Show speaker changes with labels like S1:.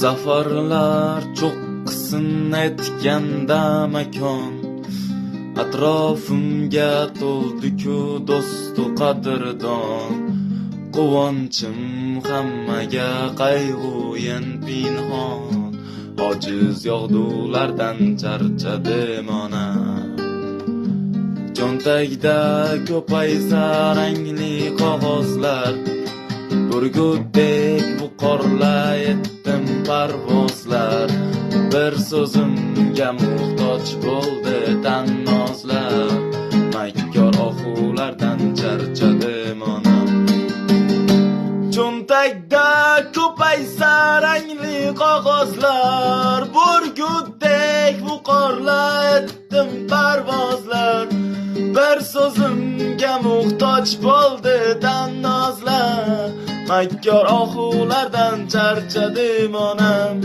S1: Zafarlar cho'qqisini aytganda makon, atrofimga to'ldi-ku do'stu qadrdon. Quvonchim hammaga qayg'uyen pinhon, ojiz yog'dulardan charchadim ona. Cho'ntagida ko'paysa rangli qog'ozlar, burgutdek buqorlayetdim parvozlar. Bir so'zimga muhtoj bo'ldi tannozlar, makkor ohulardan charchadim onam. Cho'ntagda ko'paysa rangli qog'ozlar, burgutdek buqorlayetdim parvozlar. Bir so'zimga muhtoj bo'ldi tannozlar, makkor ohulardan charchadim onam.